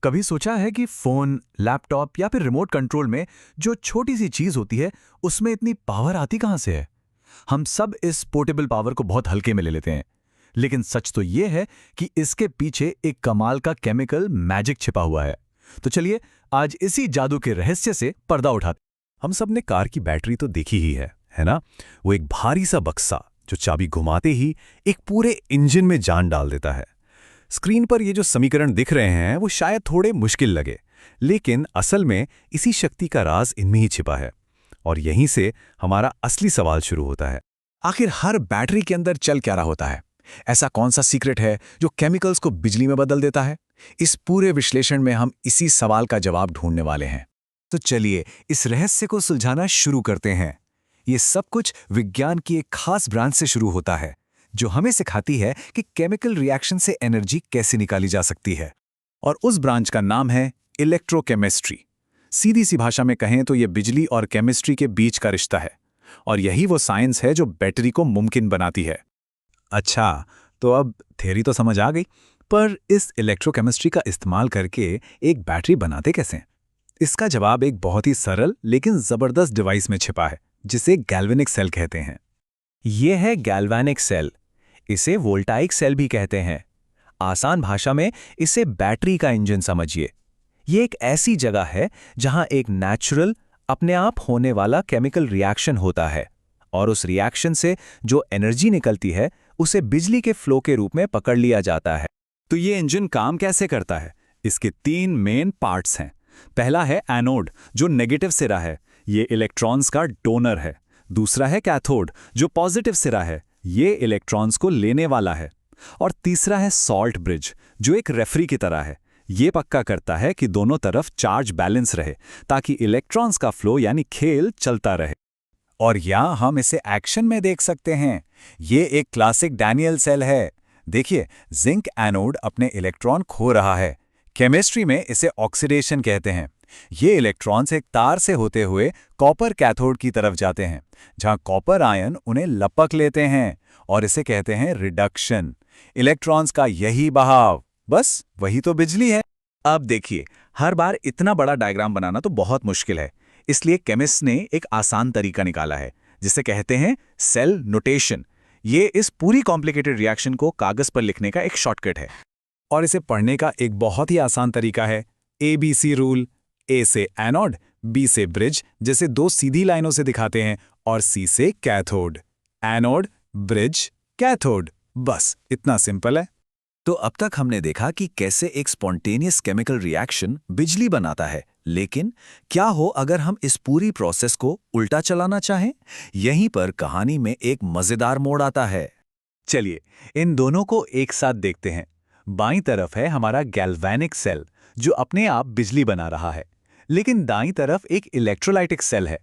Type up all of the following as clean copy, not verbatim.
कभी सोचा है कि फोन, लैपटॉप या फिर रिमोट कंट्रोल में जो छोटी सी चीज होती है, उसमें इतनी पावर आती कहां से है? हम सब इस पोर्टेबल पावर को बहुत हल्के में ले लेते हैं, लेकिन सच तो ये है कि इसके पीछे एक कमाल का केमिकल मैजिक छिपा हुआ है। तो चलिए आज इसी जादू के रहस्य से पर्दा उठाते। हम सब ने कार की बैटरी तो देखी ही है ना? वो एक भारी सा बक्सा जो चाबी घुमाते ही एक पूरे इंजन में जान डाल देता है। स्क्रीन पर ये जो समीकरण दिख रहे हैं वो शायद थोड़े मुश्किल लगे, लेकिन असल में इसी शक्ति का राज इनमें ही छिपा है। और यहीं से हमारा असली सवाल शुरू होता है। आखिर हर बैटरी के अंदर चल क्या रहा होता है? ऐसा कौन सा सीक्रेट है जो केमिकल्स को बिजली में बदल देता है? इस पूरे विश्लेषण में हम इसी सवाल का जवाब ढूंढने वाले हैं। तो चलिए इस रहस्य को सुलझाना शुरू करते हैं। ये सब कुछ विज्ञान की एक खास ब्रांच से शुरू होता है, जो हमें सिखाती है कि केमिकल रिएक्शन से एनर्जी कैसे निकाली जा सकती है। और उस ब्रांच का नाम है इलेक्ट्रोकेमिस्ट्री। सीधी सी भाषा में कहें तो यह बिजली और केमिस्ट्री के बीच का रिश्ता है, और यही वो साइंस है जो बैटरी को मुमकिन बनाती है। अच्छा, तो अब थ्योरी तो समझ आ गई, पर इस इलेक्ट्रोकेमिस्ट्री का इस्तेमाल करके एक बैटरी बनाते कैसे? इसका जवाब एक बहुत ही सरल लेकिन जबरदस्त डिवाइस में छिपा है, जिसे गैल्वेनिक सेल कहते हैं। ये है गैल्वेनिक सेल। इसे वोल्टाइक सेल भी कहते हैं। आसान भाषा में इसे बैटरी का इंजन समझिए। ये एक ऐसी जगह है जहां एक नेचुरल, अपने आप होने वाला केमिकल रिएक्शन होता है, और उस रिएक्शन से जो एनर्जी निकलती है उसे बिजली के फ्लो के रूप में पकड़ लिया जाता है। तो ये इंजन काम कैसे करता है? इसके 3 मेन पार्ट्स हैं। पहला है एनोड, जो नेगेटिव सिरा है, ये इलेक्ट्रॉन्स का डोनर है। दूसरा है कैथोड, जो पॉजिटिव सिरा है, ये इलेक्ट्रॉन्स को लेने वाला है। और तीसरा है सॉल्ट ब्रिज, जो एक रेफरी की तरह है। ये पक्का करता है कि दोनों तरफ चार्ज बैलेंस रहे, ताकि इलेक्ट्रॉन्स का फ्लो यानी खेल चलता रहे। और यहाँ हम इसे एक्शन में देख सकते हैं। ये एक क्लासिक डैनियल सेल है। देखिए, जिंक एनोड अपने इलेक्ट्रॉन खो रहा है। केमिस्ट्री में इसे ऑक्सीडेशन कहते हैं। ये इलेक्ट्रॉन्स एक तार से होते हुए कॉपर कैथोड की तरफ जाते हैं, जहां कॉपर आयन उन्हें लपक लेते हैं, और इसे कहते हैं रिडक्शन। इलेक्ट्रॉन्स का यही बहाव, बस वही तो बिजली है। अब देखिए, हर बार इतना बड़ा डायग्राम बनाना तो बहुत मुश्किल है, इसलिए केमिस्ट ने एक आसान तरीका निकाला है, जिसे कहते हैं सेल नोटेशन। ये इस पूरी कॉम्प्लिकेटेड रिएक्शन को कागज पर लिखने का एक शॉर्टकट है। और इसे पढ़ने का एक बहुत ही आसान तरीका है ABC रूल। ए से एनोड, बी से ब्रिज, जैसे 2 सीधी लाइनों से दिखाते हैं, और सी से कैथोड। एनोड, ब्रिज, कैथोड, बस इतना सिंपल है। तो अब तक हमने देखा कि कैसे एक स्पॉन्टेनियस केमिकल रिएक्शन बिजली बनाता है, लेकिन क्या हो अगर हम इस पूरी प्रोसेस को उल्टा चलाना चाहें? यहीं पर कहानी में एक मजेदार मोड़ आता है। चलिए इन दोनों को एक साथ देखते हैं। बाईं तरफ है हमारा गैल्वेनिक सेल, जो अपने आप बिजली बना रहा है, लेकिन दाईं तरफ एक इलेक्ट्रोलाइटिक सेल है।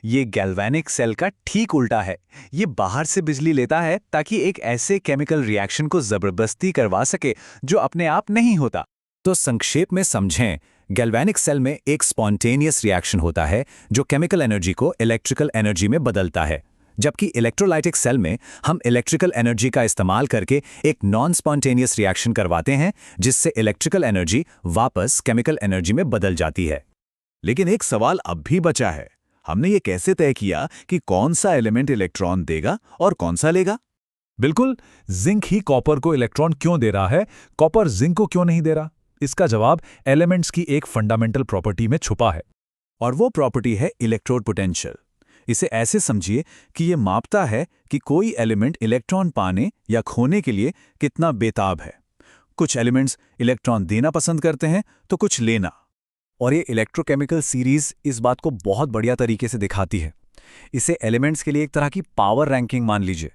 ये गैल्वेनिक सेल का ठीक उल्टा है। ये बाहर से बिजली लेता है ताकि एक ऐसे केमिकल रिएक्शन को जबरदस्ती करवा सके जो अपने आप नहीं होता। तो संक्षेप में समझें, गैल्वेनिक सेल में एक स्पॉन्टेनियस रिएक्शन होता है जो केमिकल एनर्जी को इलेक्ट्रिकल एनर्जी में बदलता है, जबकि इलेक्ट्रोलाइटिक सेल में हम इलेक्ट्रिकल एनर्जी का इस्तेमाल करके एक नॉन स्पॉन्टेनियस रिएक्शन करवाते हैं, जिससे इलेक्ट्रिकल एनर्जी वापस केमिकल एनर्जी में बदल जाती है। लेकिन एक सवाल अब भी बचा है। हमने ये कैसे तय किया कि कौन सा एलिमेंट इलेक्ट्रॉन देगा और कौन सा लेगा? बिल्कुल, जिंक ही कॉपर को इलेक्ट्रॉन क्यों दे रहा है, कॉपर जिंक को क्यों नहीं दे रहा? इसका जवाब एलिमेंट्स की एक फंडामेंटल प्रॉपर्टी में छुपा है। और वो प्रॉपर्टी है इलेक्ट्रोड पोटेंशियल। इसे ऐसे समझिए कि ये मापता है कि कोई एलिमेंट इलेक्ट्रॉन पाने या खोने के लिए कितना बेताब है। कुछ एलिमेंट्स इलेक्ट्रॉन देना पसंद करते हैं तो कुछ लेना। और ये इलेक्ट्रोकेमिकल सीरीज इस बात को बहुत बढ़िया तरीके से दिखाती है। इसे एलिमेंट्स के लिए एक तरह की पावर रैंकिंग मान लीजिए।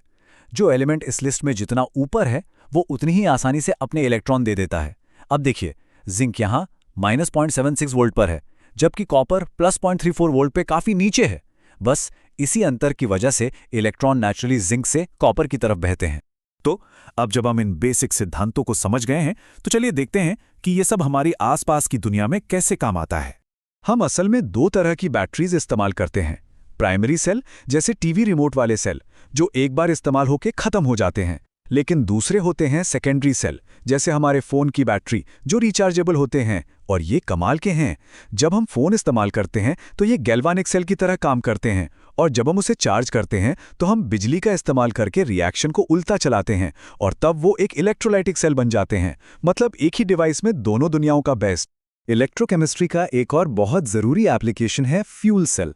जो एलिमेंट इस लिस्ट में जितना ऊपर है, वो उतनी ही आसानी से अपने इलेक्ट्रॉन दे देता है। अब देखिए, जिंक यहाँ -0.76 वोल्ट पर है, जबकि कॉपर +0.34 वोल्ट पे काफी नीचे है। बस इसी अंतर की वजह से इलेक्ट्रॉन नेचुरली जिंक से कॉपर की तरफ बहते हैं। तो अब जब हम इन बेसिक सिद्धांतों को समझ गए हैं, तो चलिए देखते हैं कि ये सब हमारी आसपास की दुनिया में कैसे काम आता है। हम असल में 2 तरह की बैटरीज इस्तेमाल करते हैं। प्राइमरी सेल, जैसे टीवी रिमोट वाले सेल, जो एक बार इस्तेमाल होकर खत्म हो जाते हैं, लेकिन दूसरे होते हैं सेकेंडरी सेल, जैसे हमारे फ़ोन की बैटरी, जो रिचार्जेबल होते हैं। और ये कमाल के हैं। जब हम फ़ोन इस्तेमाल करते हैं तो ये गैल्वानिक सेल की तरह काम करते हैं, और जब हम उसे चार्ज करते हैं तो हम बिजली का इस्तेमाल करके रिएक्शन को उल्टा चलाते हैं, और तब वो एक इलेक्ट्रोलाइटिक सेल बन जाते हैं। मतलब एक ही डिवाइस में दोनों दुनियाओं का बेस्ट। इलेक्ट्रोकेमिस्ट्री का एक और बहुत ज़रूरी एप्लीकेशन है फ्यूल सेल।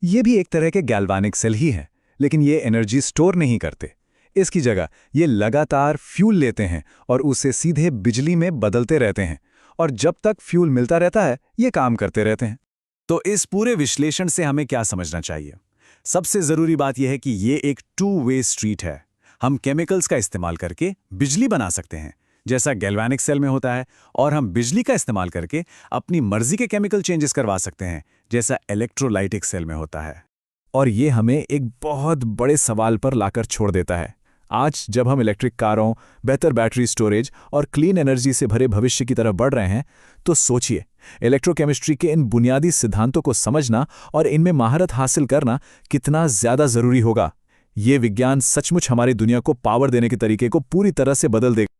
ये भी एक तरह के गैल्वानिक सेल ही है, लेकिन ये एनर्जी स्टोर नहीं करते। इसकी जगह ये लगातार फ्यूल लेते हैं और उसे सीधे बिजली में बदलते रहते हैं, और जब तक फ्यूल मिलता रहता है ये काम करते रहते हैं। तो इस पूरे विश्लेषण से हमें क्या समझना चाहिए? सबसे ज़रूरी बात यह है कि ये एक टू वे स्ट्रीट है। हम केमिकल्स का इस्तेमाल करके बिजली बना सकते हैं, जैसा गैल्वानिक सेल में होता है, और हम बिजली का इस्तेमाल करके अपनी मर्जी के केमिकल चेंजेस करवा सकते हैं, जैसा इलेक्ट्रोलाइटिक सेल में होता है। और ये हमें एक बहुत बड़े सवाल पर लाकर छोड़ देता है। आज जब हम इलेक्ट्रिक कारों, बेहतर बैटरी स्टोरेज और क्लीन एनर्जी से भरे भविष्य की तरफ बढ़ रहे हैं, तो सोचिए, इलेक्ट्रोकेमिस्ट्री के इन बुनियादी सिद्धांतों को समझना और इनमें महारत हासिल करना कितना ज़्यादा ज़रूरी होगा। ये विज्ञान सचमुच हमारी दुनिया को पावर देने के तरीके को पूरी तरह से बदल देगा।